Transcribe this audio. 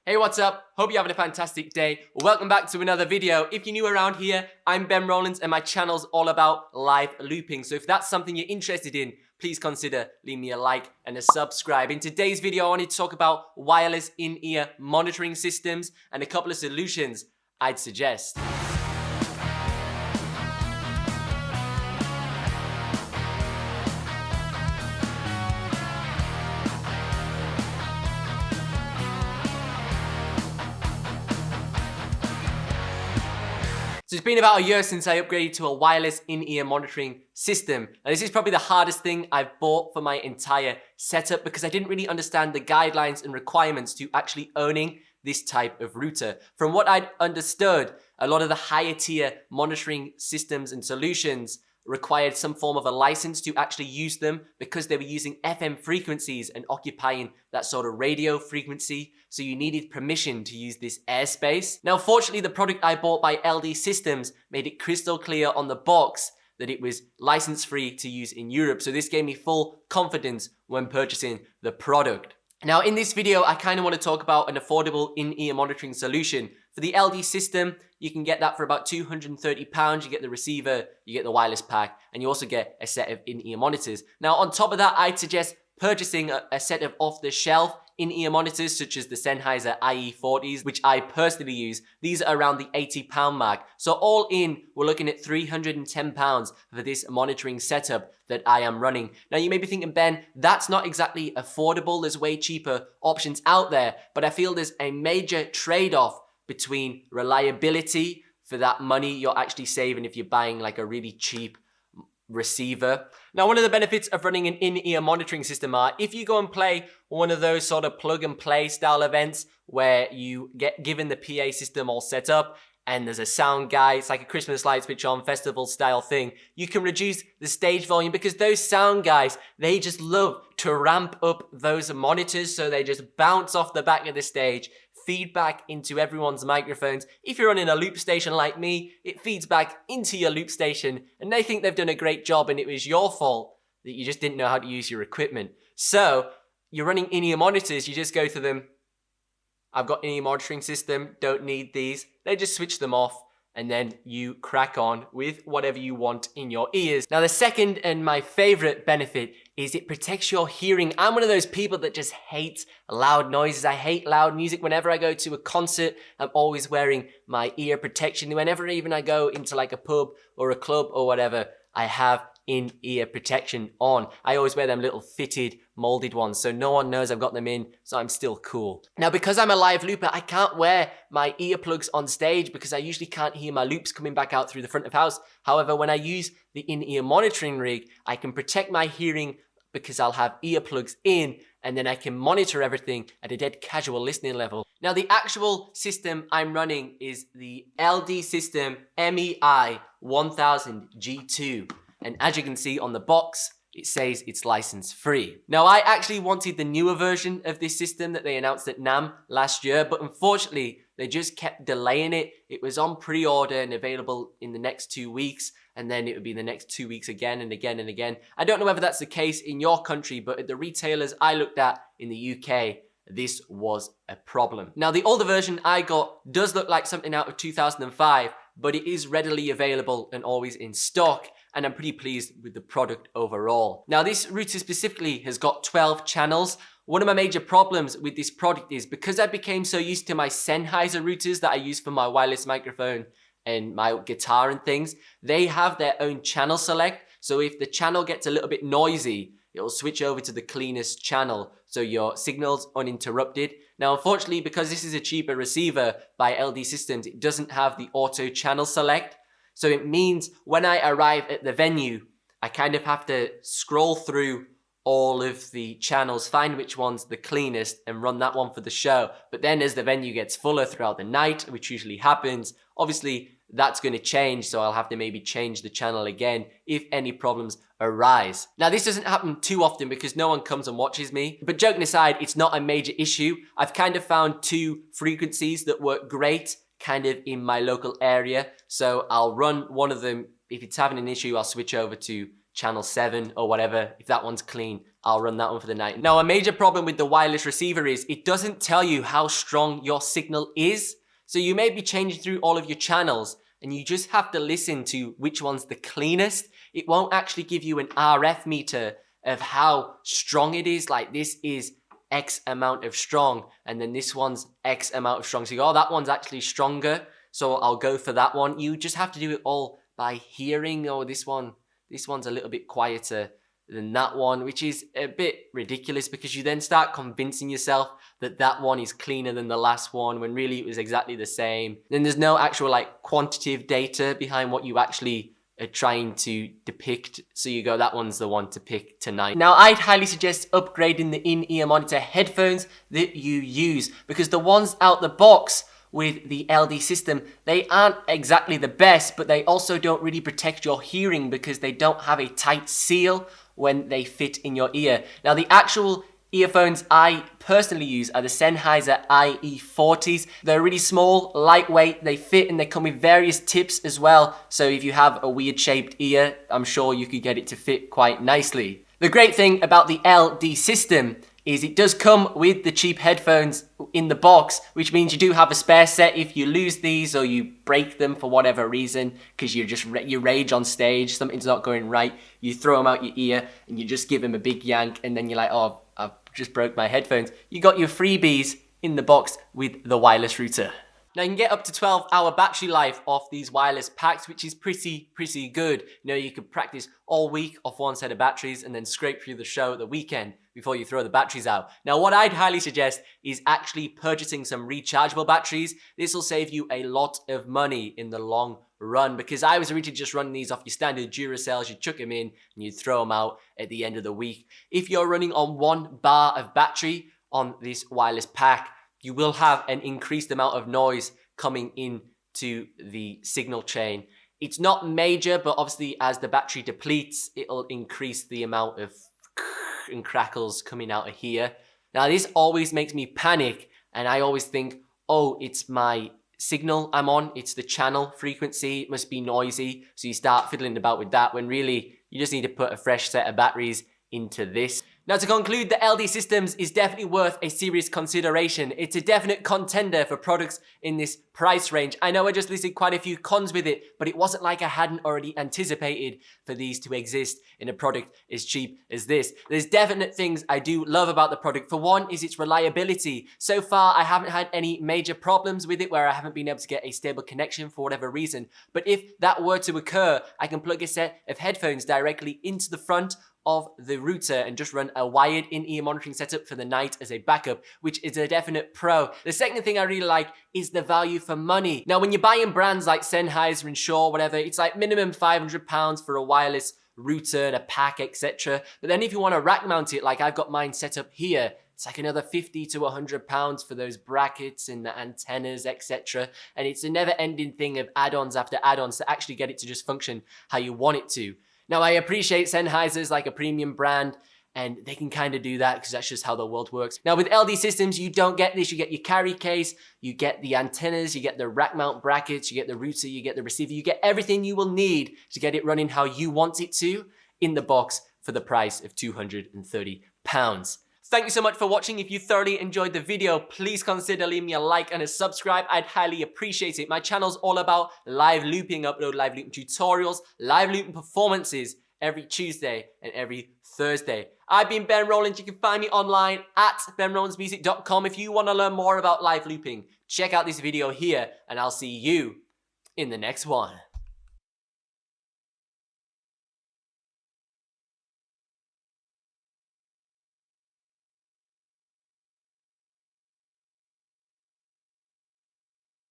Hey, what's up? Hope you're having a fantastic day. Welcome back to another video. If you're new around here, I'm Ben Rowlands and my channel's all about live looping. So if that's something you're interested in, please consider leaving me a like and a subscribe. In today's video, I wanted to talk about wireless in-ear monitoring systems and a couple of solutions I'd suggest. So it's been about a year since I upgraded to a wireless in-ear monitoring system. Now this is probably the hardest thing I've bought for my entire setup because I didn't really understand the guidelines and requirements to actually owning this type of router. From what I'd understood, a lot of the higher tier monitoring systems and solutions required some form of a license to actually use them because they were using FM frequencies and occupying that sort of radio frequency. So you needed permission to use this airspace. Now, fortunately, the product I bought by LD Systems made it crystal clear on the box that it was license free to use in Europe. So this gave me full confidence when purchasing the product. Now, in this video, I kind of want to talk about an affordable in-ear monitoring solution. For the LD system, you can get that for about £230. You get the receiver, you get the wireless pack, and you also get a set of in-ear monitors. Now, on top of that, I'd suggest purchasing a set of off-the-shelf in-ear monitors such as the Sennheiser IE40s, which I personally use. These are around the £80 mark. So all in, we're looking at £310 for this monitoring setup that I am running. Now you may be thinking, Ben, that's not exactly affordable. There's way cheaper options out there, but I feel there's a major trade-off between reliability for that money you're actually saving if you're buying like a really cheap receiver. Now, one of the benefits of running an in-ear monitoring system are if you go and play one of those sort of plug and play style events where you get given the PA system all set up and there's a sound guy, it's like a Christmas light switch on festival style thing, you can reduce the stage volume because those sound guys, they just love to ramp up those monitors so they just bounce off the back of the stage, feedback into everyone's microphones. If you're running a loop station like me, it feeds back into your loop station and they think they've done a great job and it was your fault that you just didn't know how to use your equipment. So you're running in-ear monitors, you just go to them, I've got in-ear monitoring system, don't need these. They just switch them off and then you crack on with whatever you want in your ears. Now the second and my favorite benefit is it protects your hearing. I'm one of those people that just hates loud noises. I hate loud music. Whenever I go to a concert, I'm always wearing my ear protection. Whenever even I go into like a pub or a club or whatever, I have in-ear protection on. I always wear them little fitted molded ones so no one knows I've got them in, so I'm still cool. Now because I'm a live looper, I can't wear my earplugs on stage because I usually can't hear my loops coming back out through the front of house. However, when I use the in-ear monitoring rig, I can protect my hearing because I'll have earplugs in and then I can monitor everything at a dead casual listening level. Now the actual system I'm running is the LD System MEI1000 G2. And as you can see on the box, it says it's license free. Now, I actually wanted the newer version of this system that they announced at NAMM last year, but unfortunately, they just kept delaying it. It was on pre-order and available in the next 2 weeks, and then it would be the next 2 weeks again and again and again. I don't know whether that's the case in your country, but at the retailers I looked at in the UK, this was a problem. Now, the older version I got does look like something out of 2005, but it is readily available and always in stock. And I'm pretty pleased with the product overall. Now this router specifically has got 12 channels. One of my major problems with this product is because I became so used to my Sennheiser routers that I use for my wireless microphone and my guitar and things, they have their own channel select. So if the channel gets a little bit noisy, it'll switch over to the cleanest channel so your signal's uninterrupted. Now unfortunately, because this is a cheaper receiver by LD Systems, it doesn't have the auto channel select. So it means when I arrive at the venue, I kind of have to scroll through all of the channels, find which one's the cleanest and run that one for the show. But then as the venue gets fuller throughout the night, which usually happens, obviously that's going to change. So I'll have to maybe change the channel again if any problems arise. Now this doesn't happen too often because no one comes and watches me. But joking aside, it's not a major issue. I've kind of found two frequencies that work great kind of in my local area. So I'll run one of them. If it's having an issue, I'll switch over to channel 7 or whatever. If that one's clean, I'll run that one for the night. Now, a major problem with the wireless receiver is it doesn't tell you how strong your signal is. So you may be changing through all of your channels and you just have to listen to which one's the cleanest. It won't actually give you an RF meter of how strong it is. Like, this is X amount of strong, and then this one's X amount of strong. So you go, oh, that one's actually stronger, so I'll go for that one. You just have to do it all by hearing. Oh, this one's a little bit quieter than that one, which is a bit ridiculous because you then start convincing yourself that that one is cleaner than the last one when really it was exactly the same. Then there's no actual like quantitative data behind what you actually are trying to depict. So you go, that one's the one to pick tonight. Now, I'd highly suggest upgrading the in-ear monitor headphones that you use, because the ones out the box with the LD system, they aren't exactly the best, but they also don't really protect your hearing because they don't have a tight seal when they fit in your ear. Now, the actual earphones I personally use are the Sennheiser IE40s. They're really small, lightweight, they fit, and they come with various tips as well. So if you have a weird shaped ear, I'm sure you could get it to fit quite nicely. The great thing about the LD system is it does come with the cheap headphones in the box, which means you do have a spare set if you lose these or you break them for whatever reason, because you rage on stage, something's not going right, you throw them out your ear and you just give them a big yank, and then you're like, oh, I've just broke my headphones. You got your freebies in the box with the wireless router. Now, you can get up to 12-hour battery life off these wireless packs, which is pretty good. You know, you could practice all week off one set of batteries and then scrape through the show at the weekend before you throw the batteries out. Now, what I'd highly suggest is actually purchasing some rechargeable batteries. This will save you a lot of money in the long run, because I was originally just running these off your standard Duracells. You chuck them in and you throw them out at the end of the week. If you're running on 1 bar of battery on this wireless pack, you will have an increased amount of noise coming into the signal chain. It's not major, but obviously as the battery depletes, it'll increase the amount of and crackles coming out of here. Now, this always makes me panic, and I always think, oh, it's my signal I'm on, it's the channel frequency, it must be noisy. So you start fiddling about with that, when really you just need to put a fresh set of batteries into this. Now, to conclude, the LD Systems is definitely worth a serious consideration. It's a definite contender for products in this price range. I know I just listed quite a few cons with it, but it wasn't like I hadn't already anticipated for these to exist in a product as cheap as this. There's definite things I do love about the product. For one is its reliability. So far, I haven't had any major problems with it where I haven't been able to get a stable connection for whatever reason. But if that were to occur, I can plug a set of headphones directly into the front of the router and just run a wired in-ear monitoring setup for the night as a backup, which is a definite pro. The second thing I really like is the value for money. Now, when you're buying brands like Sennheiser and Shure, whatever, it's like minimum £500 for a wireless router and a pack, etc. But then if you want to rack mount it, like I've got mine set up here, it's like another £50 to £100 for those brackets and the antennas, etc. And it's a never-ending thing of add-ons after add-ons to actually get it to just function how you want it to. Now, I appreciate Sennheiser's like a premium brand, and they can kind of do that because that's just how the world works. Now, with LD Systems, you don't get this. You get your carry case, you get the antennas, you get the rack mount brackets, you get the router, you get the receiver, you get everything you will need to get it running how you want it to in the box for the price of £230. Thank you so much for watching. If you thoroughly enjoyed the video, please consider leaving me a like and a subscribe. I'd highly appreciate it. My channel's all about live looping. I upload live looping tutorials, live looping performances every Tuesday and every Thursday. I've been Ben Rowland. You can find me online at benrowlandsmusic.com. If you want to learn more about live looping, check out this video here, and I'll see you in the next one.